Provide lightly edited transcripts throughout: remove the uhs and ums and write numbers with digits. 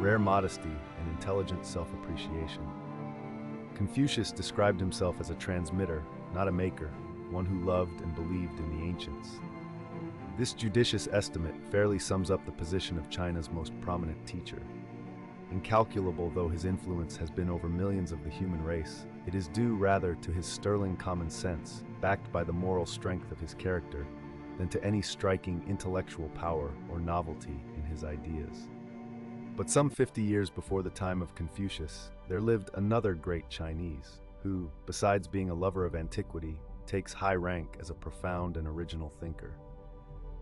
rare modesty, and intelligent self-appreciation. Confucius described himself as a transmitter, not a maker, one who loved and believed in the ancients. This judicious estimate fairly sums up the position of China's most prominent teacher. Incalculable though his influence has been over millions of the human race, it is due rather to his sterling common sense, backed by the moral strength of his character, than to any striking intellectual power or novelty in his ideas. But some 50 years before the time of Confucius, there lived another great Chinese, who, besides being a lover of antiquity, takes high rank as a profound and original thinker.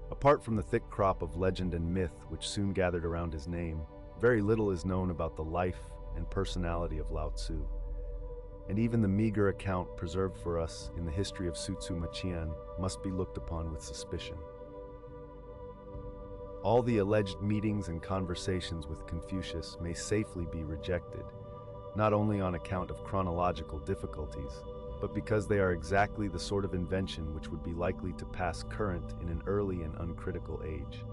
Apart from the thick crop of legend and myth which soon gathered around his name, very little is known about the life and personality of Lao Tzu. And even the meager account preserved for us in the history of Sima Qian must be looked upon with suspicion. All the alleged meetings and conversations with Confucius may safely be rejected, not only on account of chronological difficulties, but because they are exactly the sort of invention which would be likely to pass current in an early and uncritical age.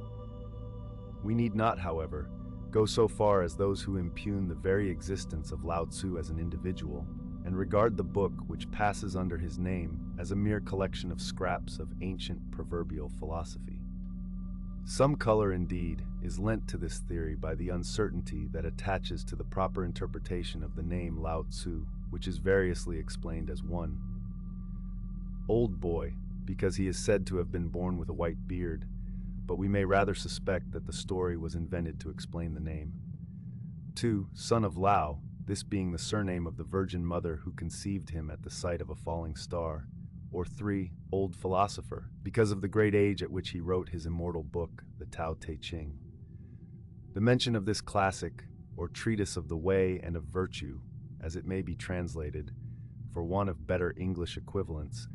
We need not, however, go so far as those who impugn the very existence of Lao Tzu as an individual, and regard the book which passes under his name as a mere collection of scraps of ancient proverbial philosophy. Some color, indeed, is lent to this theory by the uncertainty that attaches to the proper interpretation of the name Lao Tzu, which is variously explained as 1. Old boy, because he is said to have been born with a white beard, but we may rather suspect that the story was invented to explain the name. 2. Son of Lao, this being the surname of the Virgin Mother who conceived him at the sight of a falling star. Or 3. Old philosopher, because of the great age at which he wrote his immortal book, the Tao Te Ching. The mention of this classic, or treatise of the way and of virtue, as it may be translated, for want of better English equivalents,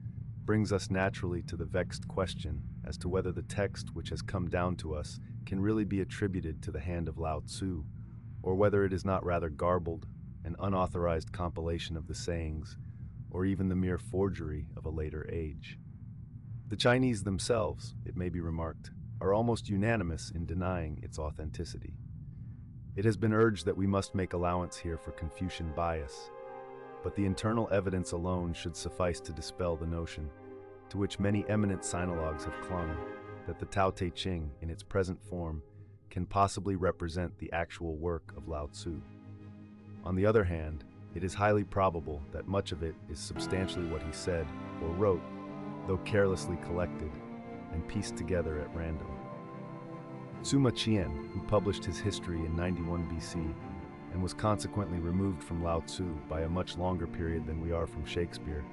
brings us naturally to the vexed question as to whether the text which has come down to us can really be attributed to the hand of Lao Tzu, or whether it is not rather garbled, an unauthorized compilation of the sayings, or even the mere forgery of a later age. The Chinese themselves, it may be remarked, are almost unanimous in denying its authenticity. It has been urged that we must make allowance here for Confucian bias, but the internal evidence alone should suffice to dispel the notion, to which many eminent sinologues have clung, that the Tao Te Ching, in its present form, can possibly represent the actual work of Lao Tzu. On the other hand, it is highly probable that much of it is substantially what he said or wrote, though carelessly collected and pieced together at random. Sima Qian, who published his history in 91 BC and was consequently removed from Lao Tzu by a much longer period than we are from Shakespeare,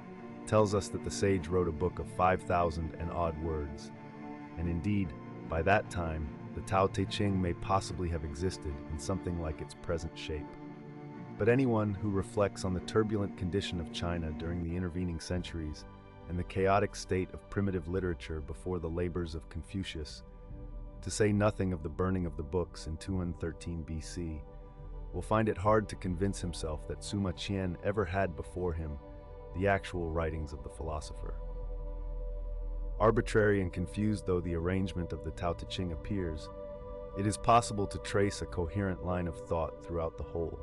tells us that the sage wrote a book of 5,000 and odd words, and indeed, by that time, the Tao Te Ching may possibly have existed in something like its present shape. But anyone who reflects on the turbulent condition of China during the intervening centuries and the chaotic state of primitive literature before the labors of Confucius, to say nothing of the burning of the books in 213 BC, will find it hard to convince himself that Sima Qian ever had before him the actual writings of the philosopher. Arbitrary and confused though the arrangement of the Tao Te Ching appears, it is possible to trace a coherent line of thought throughout the whole.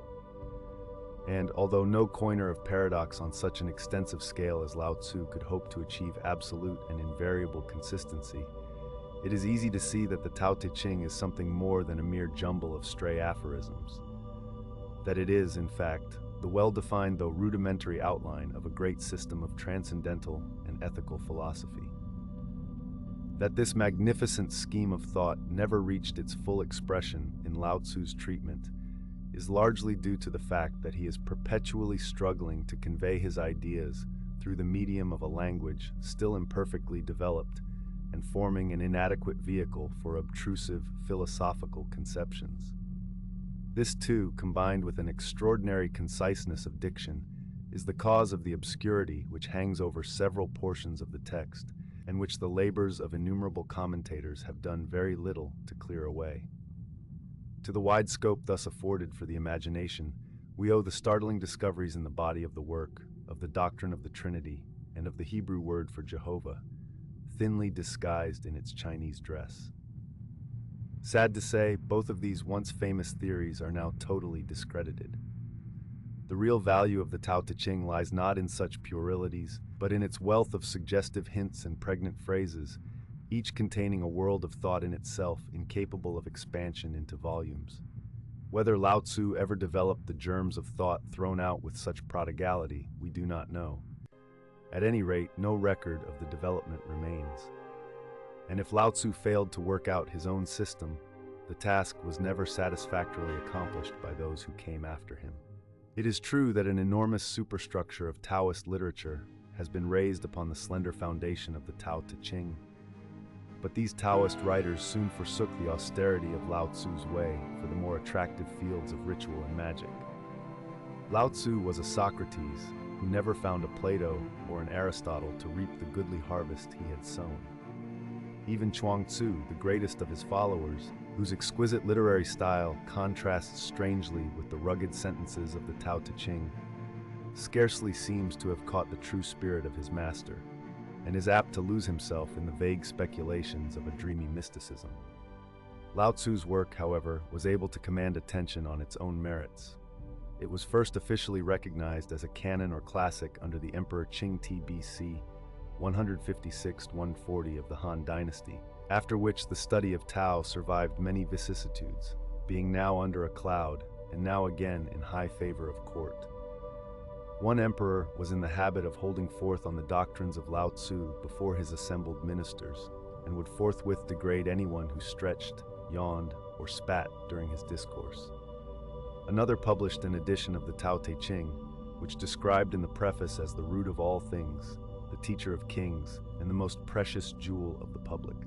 And although no coiner of paradox on such an extensive scale as Lao Tzu could hope to achieve absolute and invariable consistency, it is easy to see that the Tao Te Ching is something more than a mere jumble of stray aphorisms. That it is, in fact, the well-defined though rudimentary outline of a great system of transcendental and ethical philosophy. That this magnificent scheme of thought never reached its full expression in Lao Tzu's treatment is largely due to the fact that he is perpetually struggling to convey his ideas through the medium of a language still imperfectly developed and forming an inadequate vehicle for obtrusive philosophical conceptions. This, too, combined with an extraordinary conciseness of diction, is the cause of the obscurity which hangs over several portions of the text, and which the labors of innumerable commentators have done very little to clear away. To the wide scope thus afforded for the imagination, we owe the startling discoveries in the body of the work, of the doctrine of the Trinity, and of the Hebrew word for Jehovah, thinly disguised in its Chinese dress. Sad to say, both of these once famous theories are now totally discredited. The real value of the Tao Te Ching lies not in such puerilities, but in its wealth of suggestive hints and pregnant phrases, each containing a world of thought in itself, incapable of expansion into volumes. Whether Lao Tzu ever developed the germs of thought thrown out with such prodigality, we do not know. At any rate, no record of the development remains. And if Lao Tzu failed to work out his own system, the task was never satisfactorily accomplished by those who came after him. It is true that an enormous superstructure of Taoist literature has been raised upon the slender foundation of the Tao Te Ching. But these Taoist writers soon forsook the austerity of Lao Tzu's way for the more attractive fields of ritual and magic. Lao Tzu was a Socrates who never found a Plato or an Aristotle to reap the goodly harvest he had sown. Even Chuang Tzu, the greatest of his followers, whose exquisite literary style contrasts strangely with the rugged sentences of the Tao Te Ching, scarcely seems to have caught the true spirit of his master, and is apt to lose himself in the vague speculations of a dreamy mysticism. Lao Tzu's work, however, was able to command attention on its own merits. It was first officially recognized as a canon or classic under the Emperor Qing BC 156-140 of the Han Dynasty, after which the study of Tao survived many vicissitudes, being now under a cloud and now again in high favor of court. One emperor was in the habit of holding forth on the doctrines of Lao Tzu before his assembled ministers, and would forthwith degrade anyone who stretched, yawned, or spat during his discourse. Another published an edition of the Tao Te Ching, which described in the preface as the root of all things, the teacher of kings, and the most precious jewel of the public.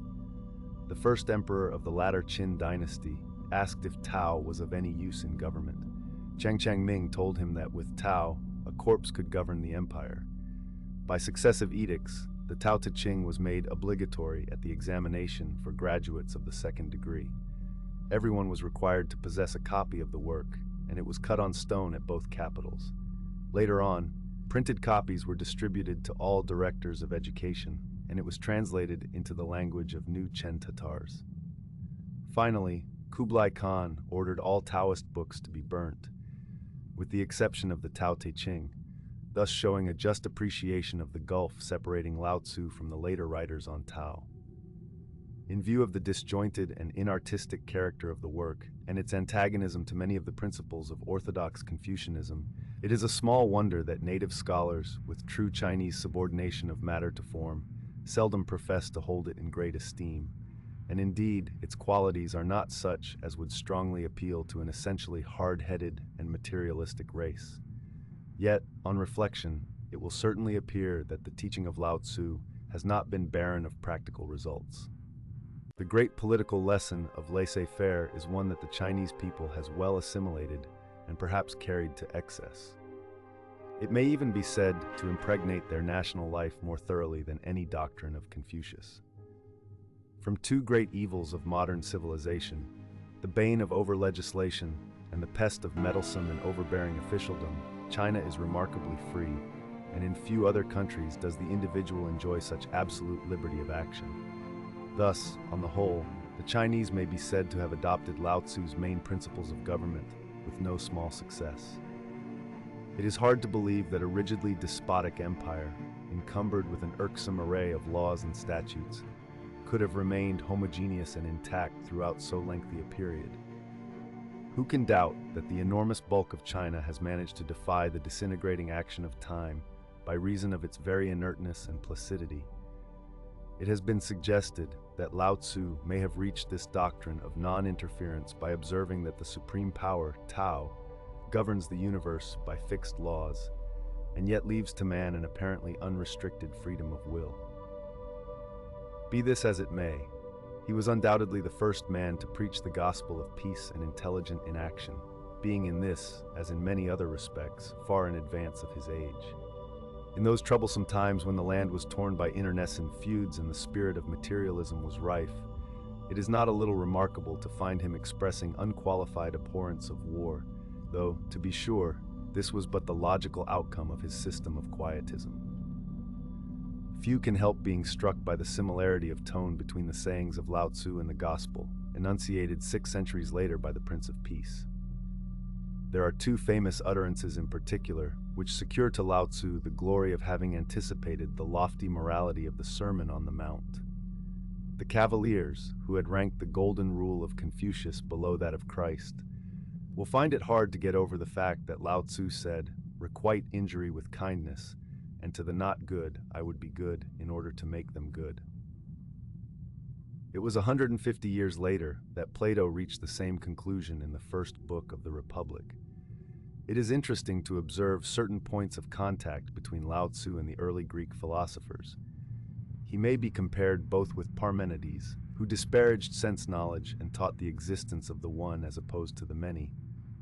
The first emperor of the latter Qin dynasty asked if Tao was of any use in government. Cheng Changming told him that with Tao, a corpse could govern the empire. By successive edicts, the Tao Te Ching was made obligatory at the examination for graduates of the second degree. Everyone was required to possess a copy of the work, and it was cut on stone at both capitals. Later on, printed copies were distributed to all directors of education, and it was translated into the language of New Chen Tatars. Finally, Kublai Khan ordered all Taoist books to be burnt, with the exception of the Tao Te Ching, thus showing a just appreciation of the gulf separating Lao Tzu from the later writers on Tao. In view of the disjointed and inartistic character of the work, and its antagonism to many of the principles of orthodox Confucianism, it is a small wonder that native scholars, with true Chinese subordination of matter to form, seldom profess to hold it in great esteem, and indeed its qualities are not such as would strongly appeal to an essentially hard-headed and materialistic race. Yet, on reflection, it will certainly appear that the teaching of Lao Tzu has not been barren of practical results. The great political lesson of laissez-faire is one that the Chinese people has well assimilated and perhaps carried to excess. It may even be said to impregnate their national life more thoroughly than any doctrine of Confucius. From two great evils of modern civilization, the bane of over-legislation and the pest of meddlesome and overbearing officialdom, China is remarkably free, and in few other countries does the individual enjoy such absolute liberty of action. Thus, on the whole, the Chinese may be said to have adopted Lao Tzu's main principles of government with no small success. It is hard to believe that a rigidly despotic empire, encumbered with an irksome array of laws and statutes, could have remained homogeneous and intact throughout so lengthy a period. Who can doubt that the enormous bulk of China has managed to defy the disintegrating action of time by reason of its very inertness and placidity? It has been suggested that Lao Tzu may have reached this doctrine of non-interference by observing that the supreme power, Tao, governs the universe by fixed laws, and yet leaves to man an apparently unrestricted freedom of will. Be this as it may, he was undoubtedly the first man to preach the gospel of peace and intelligent inaction, being in this, as in many other respects, far in advance of his age. In those troublesome times when the land was torn by internecine feuds and the spirit of materialism was rife, it is not a little remarkable to find him expressing unqualified abhorrence of war, though, to be sure, this was but the logical outcome of his system of quietism. Few can help being struck by the similarity of tone between the sayings of Lao Tzu and the Gospel, enunciated 6 centuries later by the Prince of Peace. There are 2 famous utterances in particular, which secure to Lao Tzu the glory of having anticipated the lofty morality of the Sermon on the Mount. The cavaliers, who had ranked the golden rule of Confucius below that of Christ, will find it hard to get over the fact that Lao Tzu said, "Requite injury with kindness, and to the not good I would be good in order to make them good." It was 150 years later that Plato reached the same conclusion in the first book of the Republic. It is interesting to observe certain points of contact between Lao Tzu and the early Greek philosophers. He may be compared both with Parmenides, who disparaged sense knowledge and taught the existence of the one as opposed to the many,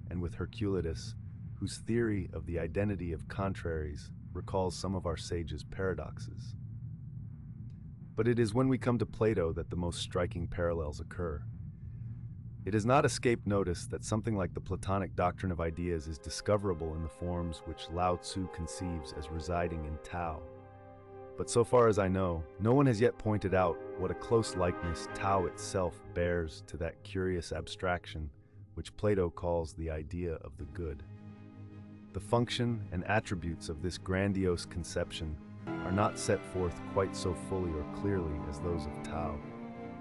and with Herculitus, whose theory of the identity of contraries recalls some of our sages' paradoxes. But it is when we come to Plato that the most striking parallels occur. It has not escaped notice that something like the Platonic doctrine of ideas is discoverable in the forms which Lao Tzu conceives as residing in Tao. But so far as I know, no one has yet pointed out what a close likeness Tao itself bears to that curious abstraction which Plato calls the idea of the good. The function and attributes of this grandiose conception are not set forth quite so fully or clearly as those of Tao,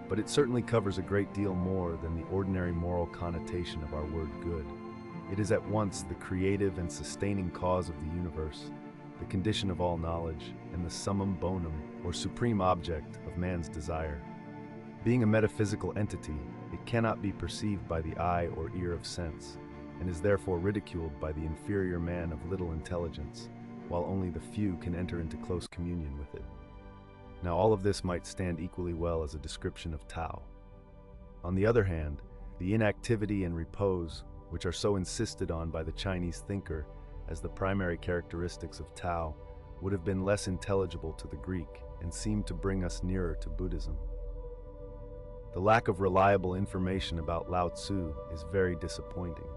but it certainly covers a great deal more than the ordinary moral connotation of our word good. It is at once the creative and sustaining cause of the universe, the condition of all knowledge, and the summum bonum, or supreme object, of man's desire. Being a metaphysical entity, it cannot be perceived by the eye or ear of sense, and is therefore ridiculed by the inferior man of little intelligence, while only the few can enter into close communion with it. Now, all of this might stand equally well as a description of Tao. On the other hand, the inactivity and repose, which are so insisted on by the Chinese thinker as the primary characteristics of Tao, would have been less intelligible to the Greek and seem to bring us nearer to Buddhism. The lack of reliable information about Lao Tzu is very disappointing.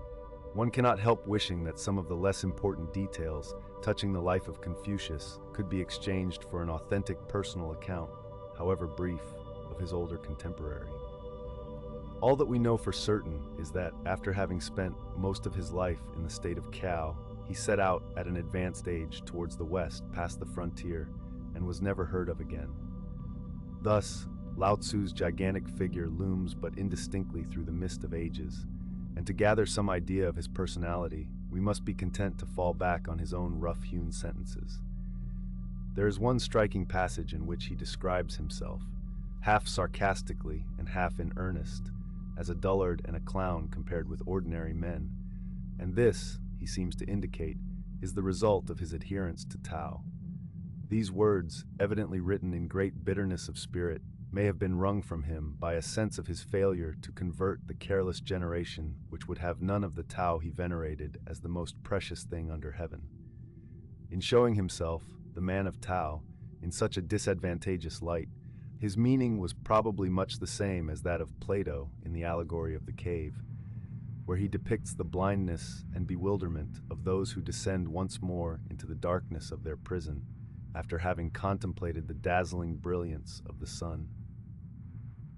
One cannot help wishing that some of the less important details touching the life of Confucius could be exchanged for an authentic personal account, however brief, of his older contemporary. All that we know for certain is that, after having spent most of his life in the state of cow, he set out at an advanced age towards the west past the frontier and was never heard of again. Thus, Lao Tzu's gigantic figure looms but indistinctly through the mist of ages, and to gather some idea of his personality, we must be content to fall back on his own rough-hewn sentences. There is one striking passage in which he describes himself, half sarcastically and half in earnest, as a dullard and a clown compared with ordinary men, and this, he seems to indicate, is the result of his adherence to Tao. These words, evidently written in great bitterness of spirit, may have been wrung from him by a sense of his failure to convert the careless generation which would have none of the Tao he venerated as the most precious thing under heaven. In showing himself, the man of Tao, in such a disadvantageous light, his meaning was probably much the same as that of Plato in the allegory of the cave, where he depicts the blindness and bewilderment of those who descend once more into the darkness of their prison after having contemplated the dazzling brilliance of the sun.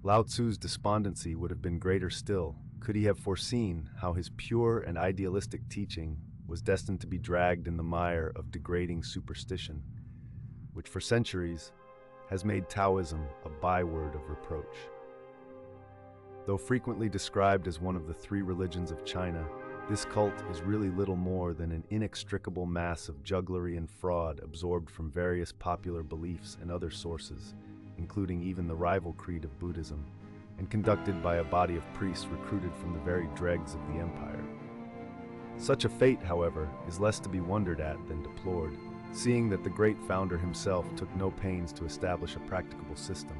Lao Tzu's despondency would have been greater still could he have foreseen how his pure and idealistic teaching was destined to be dragged in the mire of degrading superstition, which for centuries has made Taoism a byword of reproach. Though frequently described as one of the 3 religions of China, this cult is really little more than an inextricable mass of jugglery and fraud absorbed from various popular beliefs and other sources, including even the rival creed of Buddhism, and conducted by a body of priests recruited from the very dregs of the empire. Such a fate, however, is less to be wondered at than deplored, seeing that the great founder himself took no pains to establish a practicable system.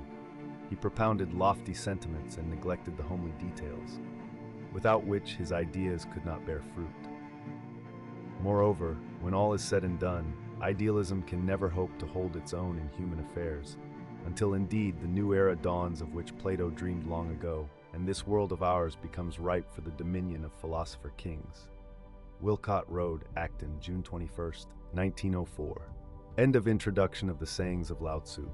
He propounded lofty sentiments and neglected the homely details, without which his ideas could not bear fruit. Moreover, when all is said and done, idealism can never hope to hold its own in human affairs, until indeed the new era dawns of which Plato dreamed long ago, and this world of ours becomes ripe for the dominion of philosopher kings. Wilcott Road, Acton, June 21, 1904. End of introduction of the sayings of Lao Tzu.